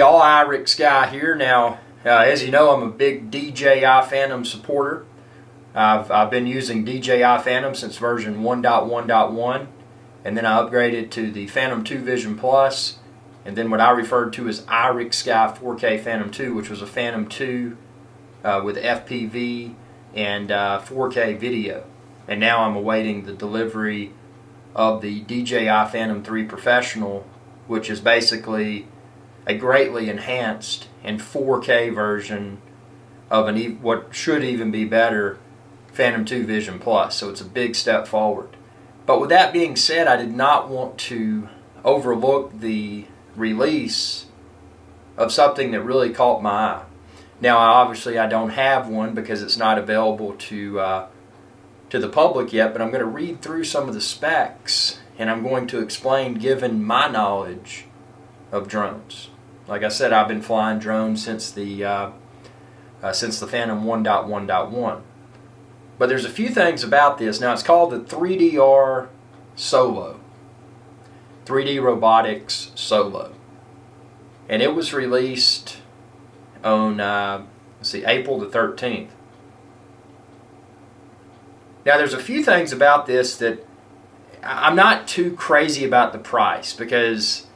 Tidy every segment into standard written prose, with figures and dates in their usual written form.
y'all, IrixGuy here. Now, as you know, I'm a big DJI Phantom supporter. I've been using DJI Phantom since version 1.1.1, and then I upgraded to the Phantom 2 Vision Plus, and then what I referred to as IrixGuy 4K Phantom 2, which was a Phantom 2 with FPV and 4K video. And now I'm awaiting the delivery of the DJI Phantom 3 Professional, which is basically a greatly enhanced and 4K version of what should even be better Phantom 2 Vision Plus. So it's a big step forward. But with that being said, I did not want to overlook the release of something that really caught my eye. Now, obviously, I don't have one because it's not available to the public yet, but I'm going to read through some of the specs, and I'm going to explain, given my knowledge of drones. Like I said, I've been flying drones since the Phantom 1.1.1. But there's a few things about this. Now, it's called the 3DR Solo. 3D Robotics Solo. And it was released on, April the 13th. Now, there's a few things about this that I'm not too crazy about the price, because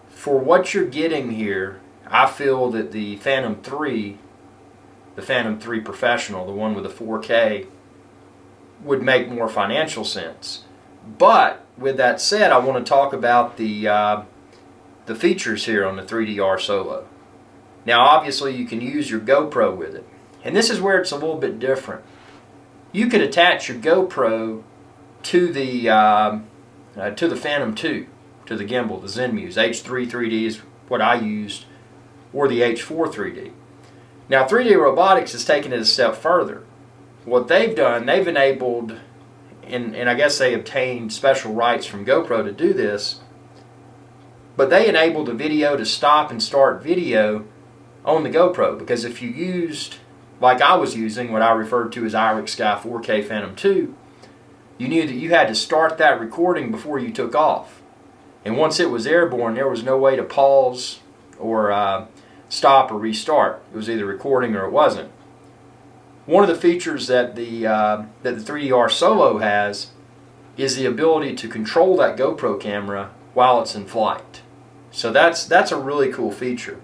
for what you're getting here, I feel that the Phantom 3 Professional, the one with the 4K, would make more financial sense. But with that said, I want to talk about the features here on the 3DR Solo. Now, obviously, you can use your GoPro with it, and this is where it's a little bit different. You could attach your GoPro to the Phantom 2, to the gimbal, the Zenmuse. H3 3D is what I used, or the H4 3D. Now, 3D Robotics has taken it a step further. What they've done, they've enabled, and I guess they obtained special rights from GoPro to do this, but they enabled the video to stop and start video on the GoPro, because if you used, like I was using, what I referred to as IrixGuy 4K Phantom 2, you knew that you had to start that recording before you took off. And once it was airborne, there was no way to pause or stop or restart. It was either recording or it wasn't. One of the features that the 3DR Solo has is the ability to control that GoPro camera while it's in flight. So that's a really cool feature.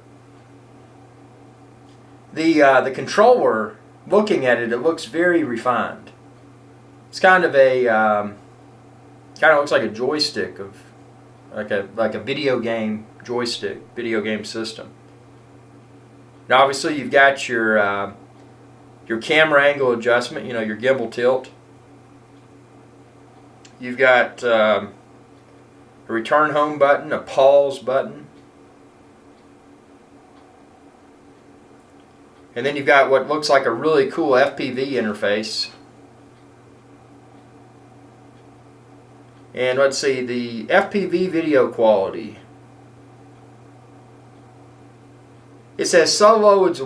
The controller, looking at it, it looks very refined. It's kind of looks like a joystick of like a video game joystick, video game system. Now, obviously, you've got your camera angle adjustment, your gimbal tilt. You've got a return home button, a pause button. And then you've got what looks like a really cool FPV interface. And let's see, the FPV video quality. It says Solo is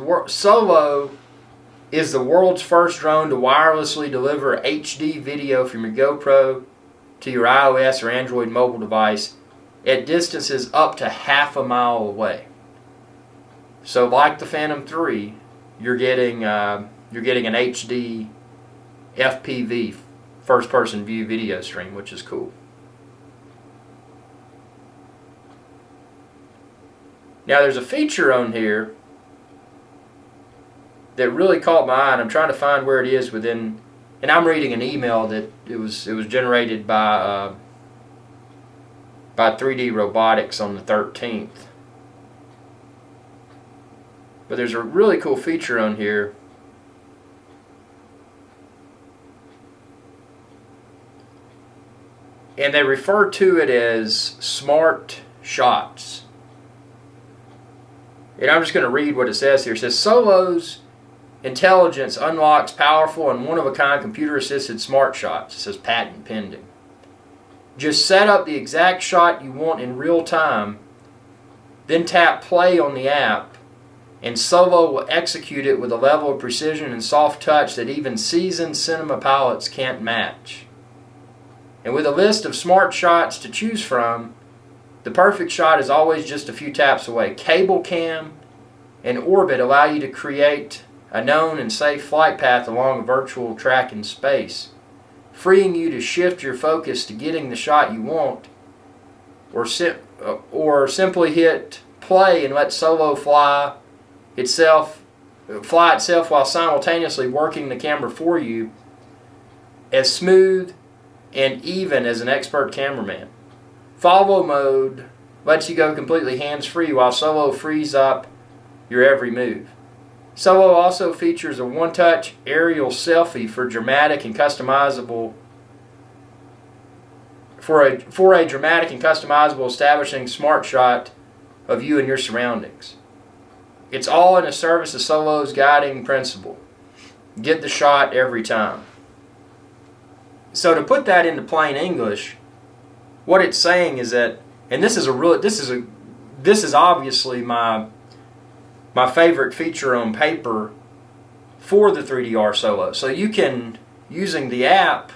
the world's first drone to wirelessly deliver HD video from your GoPro to your iOS or Android mobile device at distances up to half a mile away. So, like the Phantom 3, you're getting an HD FPV, first-person view video stream, which is cool. Now, there's a feature on here that really caught my eye, and I'm trying to find where it is within. And I'm reading an email that it was generated by 3D Robotics on the 13th. But there's a really cool feature on here. And they refer to it as smart shots. And I'm just going to read what it says here. It says, Solo's intelligence unlocks powerful and one-of-a-kind computer-assisted smart shots. It says patent pending. Just set up the exact shot you want in real time, then tap play on the app, and Solo will execute it with a level of precision and soft touch that even seasoned cinema pilots can't match. And with a list of smart shots to choose from, The perfect shot is always just a few taps away. Cable cam and orbit allow you to create a known and safe flight path along a virtual track in space, freeing you to shift your focus to getting the shot you want, or simply hit play and let Solo fly itself while simultaneously working the camera for you as smooth and even as an expert cameraman. Follow mode lets you go completely hands-free while Solo frees up your every move. Solo also features a one-touch aerial selfie for dramatic and customizable establishing smart shot of you and your surroundings. It's all in the service of Solo's guiding principle. Get the shot every time. So to put that into plain English, what it's saying is that, and this is obviously my favorite feature on paper for the 3DR Solo. So you can, using the app,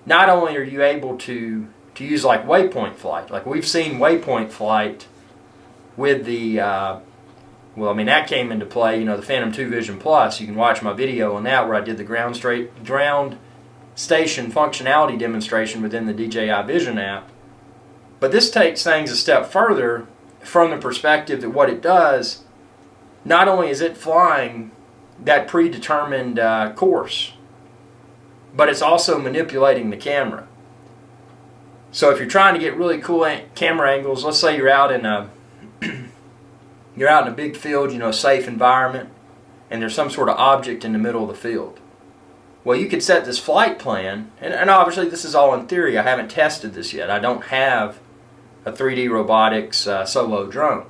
not only are you able to use like waypoint flight, like we've seen waypoint flight with the, that came into play, the Phantom 2 Vision Plus. You can watch my video on that where I did the ground station functionality demonstration within the DJI Vision app. But this takes things a step further from the perspective that what it does, not only is it flying that predetermined course, but it's also manipulating the camera. So if you're trying to get really cool camera angles, let's say you're out in a big field, a safe environment, and there's some sort of object in the middle of the field. Well, you could set this flight plan, and obviously this is all in theory. I haven't tested this yet. I don't have a 3D Robotics Solo drone.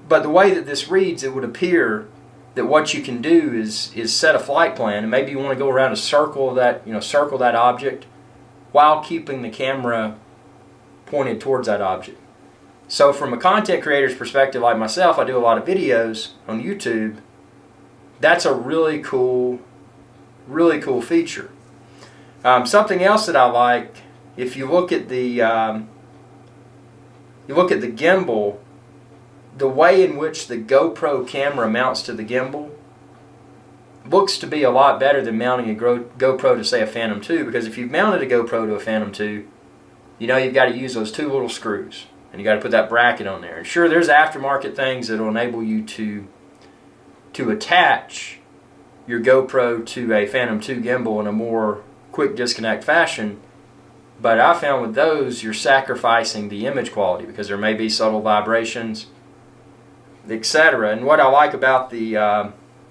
But the way that this reads, it would appear that what you can do is set a flight plan, and maybe you want to go around a circle that object while keeping the camera pointed towards that object. So from a content creator's perspective like myself, I do a lot of videos on YouTube. That's a really cool feature. Something else that I like, if you look at the gimbal, the way in which the GoPro camera mounts to the gimbal looks to be a lot better than mounting a GoPro to, say, a Phantom 2, because if you've mounted a GoPro to a Phantom 2, you've got to use those two little screws, and you've got to put that bracket on there. And sure, there's aftermarket things that will enable you to attach your GoPro to a Phantom 2 gimbal in a more quick disconnect fashion, but I found with those you're sacrificing the image quality because there may be subtle vibrations, etc. And what I like about the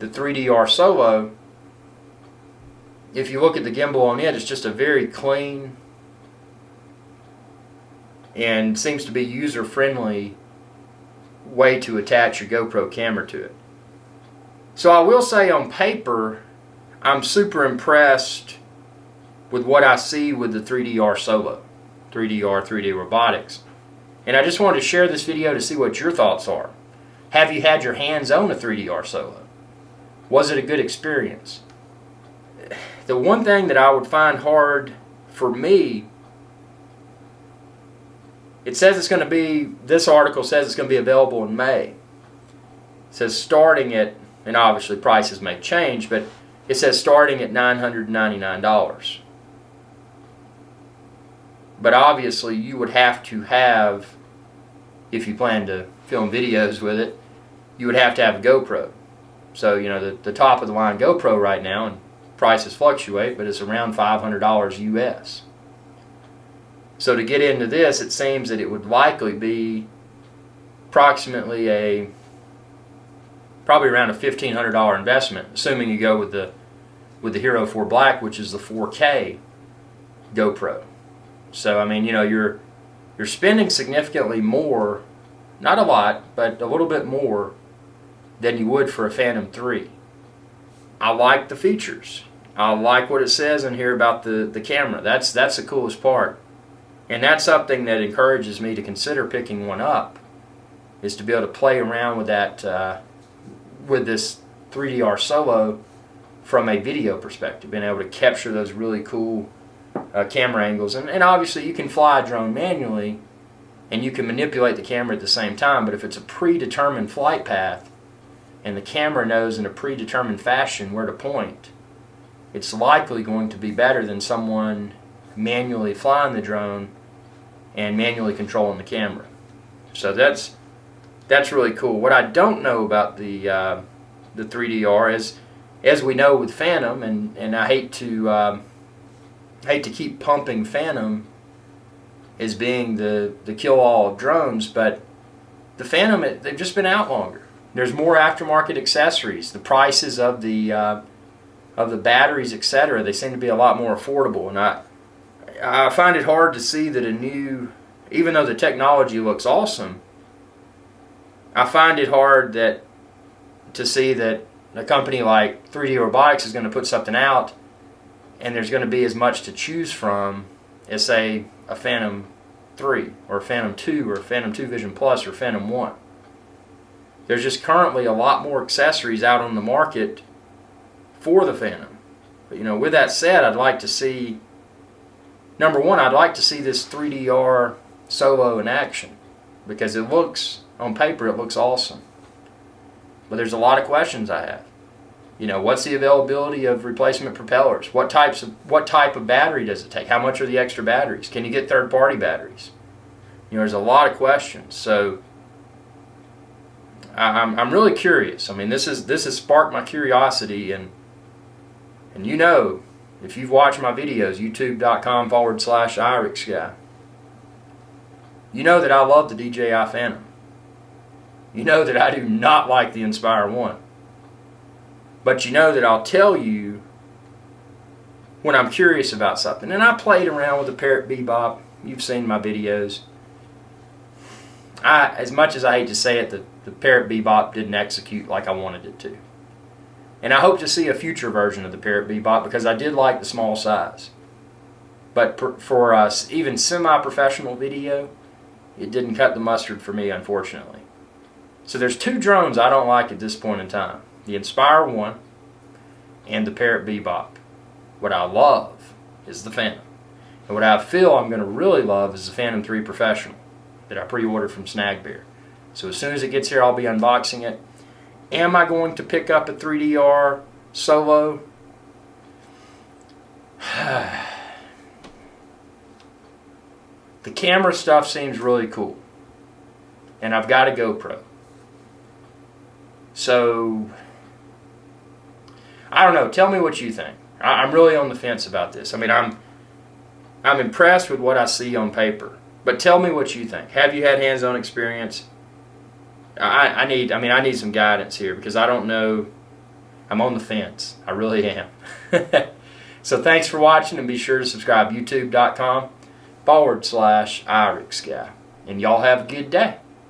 3DR Solo, if you look at the gimbal on it, it's just a very clean and seems to be user-friendly way to attach your GoPro camera to it. So I will say on paper, I'm super impressed with what I see with the 3DR Solo, 3D Robotics. And I just wanted to share this video to see what your thoughts are. Have you had your hands on a 3DR Solo? Was it a good experience? The one thing that I would find hard for me, it says it's going to be, this article says it's going to be available in May. It says starting at, and obviously prices may change, but it says starting at $999. But obviously you would have to have, if you plan to film videos with it, you would have to have a GoPro. So, the top of the line GoPro right now, and prices fluctuate, but it's around $500 US. So to get into this, it seems that it would likely be approximately probably around a $1,500 investment, assuming you go with the Hero 4 Black, which is the 4K GoPro. So you're spending significantly more, not a lot, but a little bit more than you would for a Phantom 3. I like the features. I like what it says in here about the camera. That's the coolest part. And that's something that encourages me to consider picking one up, is to be able to play around with that, with this 3DR Solo from a video perspective, being able to capture those really cool camera angles. And obviously you can fly a drone manually, and you can manipulate the camera at the same time. But if it's a predetermined flight path and the camera knows in a predetermined fashion where to point, it's likely going to be better than someone manually flying the drone and manually controlling the camera. So that's really cool. What I don't know about the 3DR is, as we know with Phantom, and I hate to keep pumping Phantom as being the kill-all of drones, but the Phantom, they've just been out longer. There's more aftermarket accessories. The prices of the batteries, etc., they seem to be a lot more affordable, and I find it hard to see that a new, even though the technology looks awesome, I find it hard to see that a company like 3D Robotics is going to put something out and there's going to be as much to choose from as, say, a Phantom 3 or a Phantom 2 or a Phantom 2 Vision Plus or Phantom 1. There's just currently a lot more accessories out on the market for the Phantom. But, with that said, I'd like to see, number one, I'd like to see this 3DR Solo in action, because it looks, on paper, it looks awesome. But there's a lot of questions I have. What's the availability of replacement propellers? What type of battery does it take? How much are the extra batteries? Can you get third-party batteries? There's a lot of questions. So I'm really curious. I mean, this has sparked my curiosity, and if you've watched my videos, youtube.com/IrixGuy, you know that I love the DJI Phantom. You know that I do not like the Inspire 1. But you know that I'll tell you when I'm curious about something. And I played around with the Parrot Bebop. You've seen my videos. As much as I hate to say it, the Parrot Bebop didn't execute like I wanted it to. And I hope to see a future version of the Parrot Bebop, because I did like the small size. But for us, even semi-professional video, it didn't cut the mustard for me, unfortunately. So there's two drones I don't like at this point in time. The Inspire 1 and the Parrot Bebop. What I love is the Phantom. And what I feel I'm going to really love is the Phantom 3 Professional that I pre-ordered from Snagbear. So as soon as it gets here, I'll be unboxing it. Am I going to pick up a 3DR Solo? The camera stuff seems really cool. And I've got a GoPro. So, I don't know. Tell me what you think. I'm really on the fence about this. I mean, I'm impressed with what I see on paper. But tell me what you think. Have you had hands-on experience? I need some guidance here, because I don't know. I'm on the fence. I really am. So thanks for watching, and be sure to subscribe. youtube.com/IrixGuy. And y'all have a good day.